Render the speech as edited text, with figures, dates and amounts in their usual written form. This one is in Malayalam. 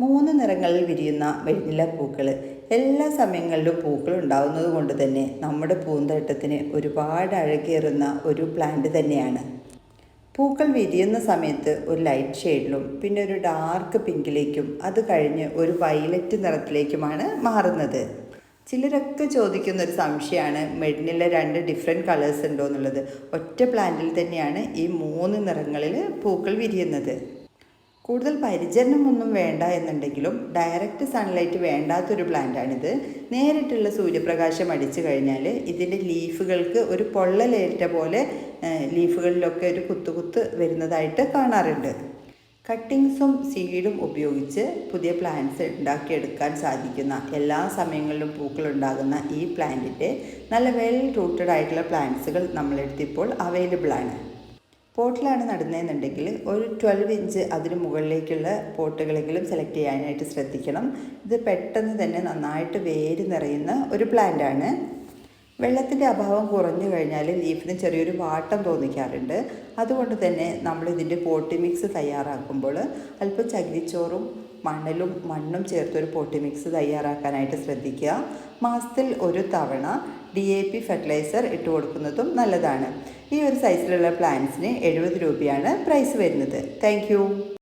3 നിറങ്ങളിൽ വിരിയുന്ന വെണ്ണില പൂക്കൾ എല്ലാ സമയങ്ങളിലും പൂക്കൾ ഉണ്ടാവുന്നത് കൊണ്ട് തന്നെ നമ്മുടെ പൂന്തോട്ടത്തിന് ഒരുപാട് അഴകേറുന്ന ഒരു പ്ലാന്റ് തന്നെയാണ്. പൂക്കൾ വിരിയുന്ന സമയത്ത് ഒരു ലൈറ്റ് ഷെയ്ഡിലും പിന്നെ ഒരു ഡാർക്ക് പിങ്കിലേക്കും അത് കഴിഞ്ഞ് ഒരു വയലറ്റ് നിറത്തിലേക്കുമാണ് മാറുന്നത്. ചിലരൊക്കെ ചോദിക്കുന്ന ഒരു സംശയമാണ് മെഡ്നിലെ 2 ഡിഫറെൻറ്റ് കളേഴ്സ് ഉണ്ടോ എന്നുള്ളത്. ഒറ്റ പ്ലാന്റിൽ തന്നെയാണ് ഈ 3 നിറങ്ങളിൽ പൂക്കൾ വിരിയുന്നത്. കൂടുതൽ പരിചരണമൊന്നും വേണ്ട എന്നുണ്ടെങ്കിലും ഡയറക്റ്റ് സൺലൈറ്റ് വേണ്ടാത്തൊരു പ്ലാന്റാണിത്. നേരിട്ടുള്ള സൂര്യപ്രകാശം അടിച്ചു കഴിഞ്ഞാൽ ഇതിൻ്റെ ലീഫുകൾക്ക് ഒരു പൊള്ളലേറ്റ പോലെ ലീഫുകളിലൊക്കെ ഒരു കുത്തുകുത്ത് വരുന്നതായിട്ട് കാണാറുണ്ട്. കട്ടിങ്സും സീഡും ഉപയോഗിച്ച് പുതിയ പ്ലാന്റ്സ് ഉണ്ടാക്കിയെടുക്കാൻ സാധിക്കുന്ന എല്ലാ സമയങ്ങളിലും പൂക്കളുണ്ടാകുന്ന ഈ പ്ലാന്റിൻ്റെ നല്ല വെൽ റൂട്ടഡ് ആയിട്ടുള്ള പ്ലാന്റ്സുകൾ നമ്മളെടുത്ത് ഇപ്പോൾ അവൈലബിൾ ആണ്. പോട്ടിലാണ് നടുന്നതെന്നുണ്ടെങ്കിൽ ഒരു 12 ഇഞ്ച് അതിന് മുകളിലേക്കുള്ള പോട്ടുകളെങ്കിലും സെലക്ട് ചെയ്യാനായിട്ട് ശ്രദ്ധിക്കണം. ഇത് പെട്ടെന്ന് തന്നെ നന്നായിട്ട് വേര് നിറയുന്ന ഒരു പ്ലാന്റാണ്. വെള്ളത്തിൻ്റെ അഭാവം കുറഞ്ഞു കഴിഞ്ഞാൽ ലീഫിന് ചെറിയൊരു വാട്ടം തോന്നിക്കാറുണ്ട്. അതുകൊണ്ട് തന്നെ നമ്മളിതിൻ്റെ പോട്ടി മിക്സ് തയ്യാറാക്കുമ്പോൾ അല്പം ചകിരിച്ചോറും മണ്ണും ചേർത്തൊരു പോട്ടി മിക്സ് തയ്യാറാക്കാനായിട്ട് ശ്രദ്ധിക്കുക. മാസത്തിൽ ഒരു തവണ DAP ഫെർട്ടിലൈസർ ഇട്ട് കൊടുക്കുന്നതും നല്ലതാണ്. ഈ ഒരു സൈസിലുള്ള പ്ലാന്റ്സിന് 70 രൂപയാണ് പ്രൈസ് വരുന്നത്. താങ്ക്